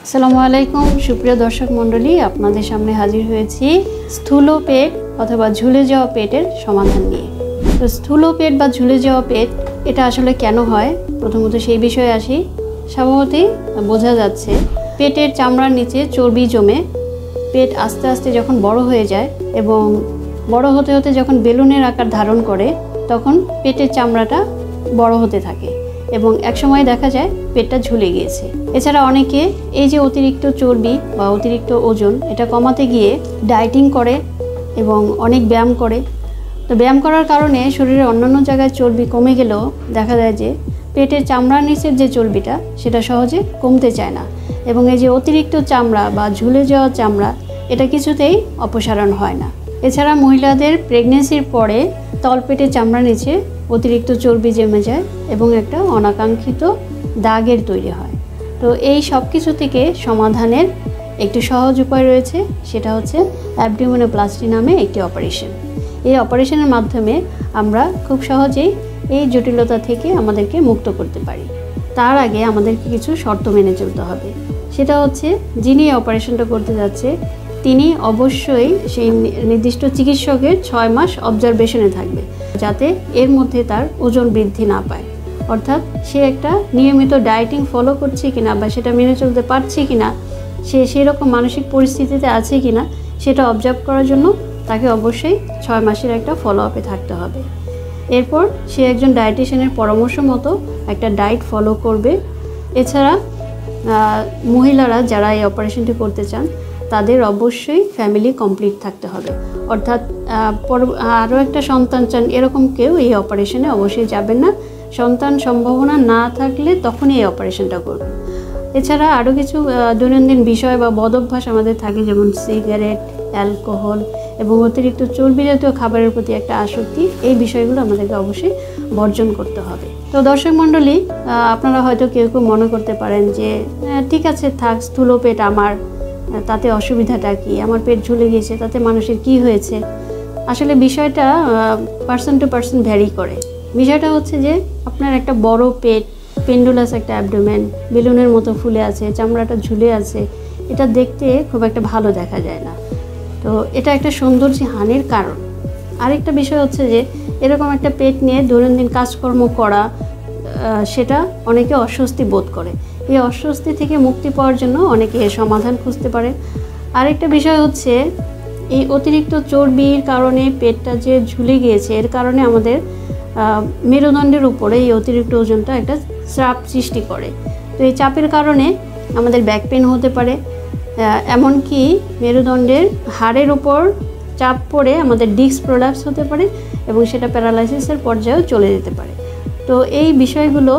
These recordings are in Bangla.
আসসালামু আলাইকুম সুপ্রিয় দর্শক মণ্ডলী, আপনাদের সামনে হাজির হয়েছি স্থূল পেট অথবা ঝুলে যাওয়া পেটের সমাধান নিয়ে। তো স্থূল পেট বা ঝুলে যাওয়া পেট এটা আসলে কেন হয়, প্রথমত সেই বিষয়ে আসি। স্বভাবতই বোঝা যাচ্ছে পেটের চামড়ার নিচে চর্বি জমে পেট আস্তে আস্তে যখন বড় হয়ে যায় এবং বড় হতে হতে যখন বেলুনের আকার ধারণ করে তখন পেটের চামড়াটা বড় হতে থাকে এবং একসময় দেখা যায় পেটটা ঝুলে গিয়েছে। এছাড়া অনেকে এই যে অতিরিক্ত চর্বি বা অতিরিক্ত ওজন এটা কমাতে গিয়ে ডায়েটিং করে এবং অনেক ব্যায়াম করে। তো ব্যায়াম করার কারণে শরীরের অন্যান্য জায়গায় চর্বি কমে গেলেও দেখা যায় যে পেটের চামড়ার নিচের যে চর্বিটা সেটা সহজে কমতে চায় না এবং এই যে অতিরিক্ত চামড়া বা ঝুলে যাওয়া চামড়া এটা কিছুতেই অপসারণ হয় না। এছাড়া মহিলাদের প্রেগনেন্সির পরে তলপেটের চামড়ার নিচে অতিরিক্ত চর্বি জমে যায় এবং একটা অনাকাঙ্ক্ষিত দাগের তৈরি হয়। তো এই সব কিছু থেকে সমাধানের একটি সহজ উপায় রয়েছে, সেটা হচ্ছে অ্যাবডোমিনোপ্লাস্টি নামে একটি অপারেশন। এই অপারেশনের মাধ্যমে আমরা খুব সহজেই এই জটিলতা থেকে আমাদেরকে মুক্ত করতে পারি। তার আগে আমাদেরকে কিছু শর্ত মেনে চলতে হবে। সেটা হচ্ছে যিনি এই অপারেশনটা করতে যাচ্ছে তিনি অবশ্যই সেই নির্দিষ্ট চিকিৎসকের 6 মাস অবজারভেশনে থাকবে, যাতে এর মধ্যে তার ওজন বৃদ্ধি না পায়। অর্থাৎ সে একটা নিয়মিত ডায়েটিং ফলো করছে কিনা বা সেটা মেনে চলতে পারছে কিনা, সে সেরকম মানসিক পরিস্থিতিতে আছে কিনা সেটা অবজার্ভ করার জন্য তাকে অবশ্যই 6 মাসের একটা ফলো আপে থাকতে হবে। এরপর সে একজন ডায়েটিশিয়ানের পরামর্শ মতো একটা ডায়েট ফলো করবে। এছাড়া মহিলারা যারা এই অপারেশনটি করতে চান তাদের অবশ্যই ফ্যামিলি কমপ্লিট থাকতে হবে। অর্থাৎ আরও একটা সন্তান চান এরকম কেউ এই অপারেশনে অবশ্যই যাবেন না। সন্তান সম্ভাবনা না থাকলে তখনই এই অপারেশনটা করবেন। এছাড়া আরও কিছু দৈনন্দিন বিষয় বা বদভ্যাস আমাদের থাকে, যেমন সিগারেট, অ্যালকোহল এবং অতিরিক্ত চর্বি জাতীয় খাবারের প্রতি একটা আসক্তি। এই বিষয়গুলো আমাদেরকে অবশ্যই বর্জন করতে হবে। তো দর্শক মণ্ডলী, আপনারা হয়তো কেউ কেউ মনে করতে পারেন যে ঠিক আছে থাক, স্থূল পেট আমার, তাতে অসুবিধাটা কি, আমার পেট ঝুলে গিয়েছে তাতে মানুষের কি হয়েছে। আসলে বিষয়টা পার্সন টু পার্সন ভ্যারি করে। বিষয়টা হচ্ছে যে আপনার একটা বড় পেট, পেন্ডুলাস একটা অ্যাবডোমেন, বেলুনের মতো ফুলে আছে, চামড়াটা ঝুলে আছে, এটা দেখতে খুব একটা ভালো দেখা যায় না। তো এটা একটা সৌন্দর্য হানির কারণ। আরেকটা বিষয় হচ্ছে যে এরকম একটা পেট নিয়ে দৈনন্দিন কাজকর্ম করা, সেটা অনেকে অস্বস্তি বোধ করে। এই অস্বস্তি থেকে মুক্তি পাওয়ার জন্য অনেকে এর সমাধান খুঁজতে পারে। আরেকটা বিষয় হচ্ছে এই অতিরিক্ত চর্বির কারণে পেটটা যে ঝুলে গিয়েছে, এর কারণে আমাদের মেরুদণ্ডের উপরে এই অতিরিক্ত ওজনটা একটা চাপ সৃষ্টি করে। তো এই চাপের কারণে আমাদের ব্যাক পেন হতে পারে, এমনকি মেরুদণ্ডের হাড়ের উপর চাপ পড়ে আমাদের ডিস্ক প্রোলাপস হতে পারে এবং সেটা প্যারালাইসিসের পর্যায়েও চলে যেতে পারে। তো এই বিষয়গুলো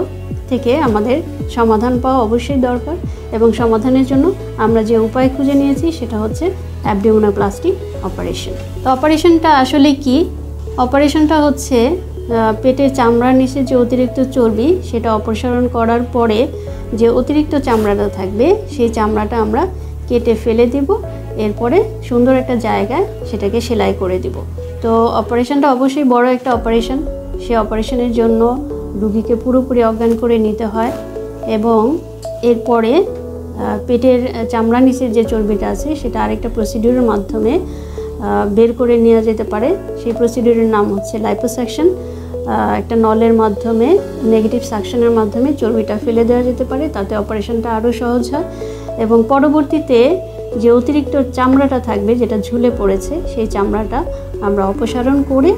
থেকে আমাদের সমাধান পাওয়া অবশ্যই দরকার এবং সমাধানের জন্য আমরা যে উপায় খুঁজে নিয়েছি সেটা হচ্ছে অ্যাবডোমিনোপ্লাস্টি অপারেশন। তো অপারেশনটা আসলে কি? অপারেশনটা হচ্ছে পেটের চামড়ার নিচে যে অতিরিক্ত চর্বি সেটা অপসারণ করার পরে যে অতিরিক্ত চামড়াটা থাকবে সেই চামড়াটা আমরা কেটে ফেলে দিব। এরপরে সুন্দর একটা জায়গায় সেটাকে সেলাই করে দিব। তো অপারেশনটা অবশ্যই বড় একটা অপারেশন। সেই অপারেশনের জন্য রোগীকে পুরোপুরি অজ্ঞান করে নিতে হয় এবং এরপরে পেটের চামড়ার নিচের যে চর্বিটা আছে সেটা আরেকটা প্রসিডিউরের মাধ্যমে বের করে নেওয়া যেতে পারে। সেই প্রসিডিউরের নাম হচ্ছে লাইপোসাকশন। একটা নলের মাধ্যমে, নেগেটিভ সাকশনের মাধ্যমে চর্বিটা ফেলে দেওয়া যেতে পারে, তাতে অপারেশনটা আরও সহজ হয় এবং পরবর্তীতে যে অতিরিক্ত চামড়াটা থাকবে যেটা ঝুলে পড়েছে সেই চামড়াটা আমরা অপসারণ করে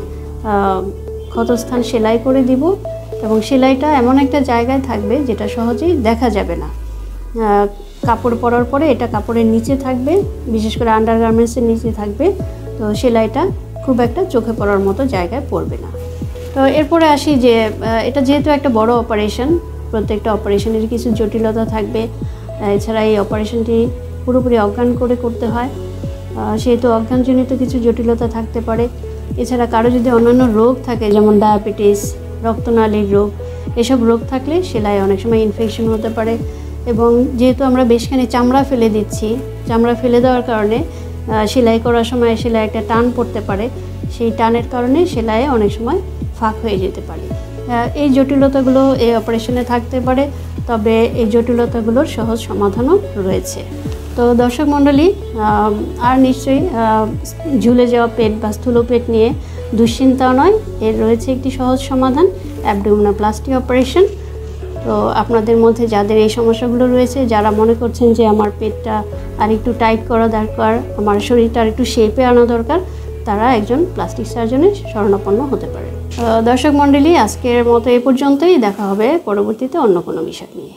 ক্ষতস্থান সেলাই করে দিব এবং সেলাইটা এমন একটা জায়গায় থাকবে যেটা সহজেই দেখা যাবে না। কাপড় পরার পরে এটা কাপড়ের নিচে থাকবে, বিশেষ করে আন্ডারগার্মেন্টসের নিচে থাকবে। তো সেলাইটা খুব একটা চোখে পড়ার মতো জায়গায় পড়বে না। তো এরপরে আসি যে এটা যেহেতু একটা বড় অপারেশন, প্রত্যেকটা অপারেশনের কিছু জটিলতা থাকবে। এছাড়া এই অপারেশনটি পুরোপুরি অজ্ঞান করে করতে হয়, সেহেতু অজ্ঞানজনিত কিছু জটিলতা থাকতে পারে। এছাড়া কারো যদি অন্যান্য রোগ থাকে, যেমন ডায়াবেটিস, রক্তনালীর রোগ, এসব রোগ থাকলে সেলাই অনেক সময় ইনফেকশন হতে পারে এবং যেহেতু আমরা বেশখানি চামড়া ফেলে দিচ্ছি, চামড়া ফেলে দেওয়ার কারণে সেলাই করার সময় সেলাই একটা টান পড়তে পারে, সেই টানের কারণে সেলাইয়ে অনেক সময় ফাঁক হয়ে যেতে পারে। এই জটিলতাগুলো এই অপারেশনে থাকতে পারে। তবে এই জটিলতাগুলোর সহজ সমাধানও রয়েছে। তো দর্শক মণ্ডলী, আর নিশ্চয়ই ঝুলে যাওয়া পেট বা স্থূল পেট নিয়ে দুশ্চিন্তাও নয়, এর রয়েছে একটি সহজ সমাধান, অ্যাবডোমিনোপ্লাস্টি অপারেশন। তো আপনাদের মধ্যে যাদের এই সমস্যাগুলো রয়েছে, যারা মনে করছেন যে আমার পেটটা আর একটু টাইট করা দরকার, আমার শরীরটা আর একটু শেপে আনা দরকার, তারা একজন প্লাস্টিক সার্জনের শরণাপন্ন হতে পারে। দর্শক মণ্ডলী, আজকের মতো এ পর্যন্তই। দেখা হবে পরবর্তীতে অন্য কোনো বিষয় নিয়ে।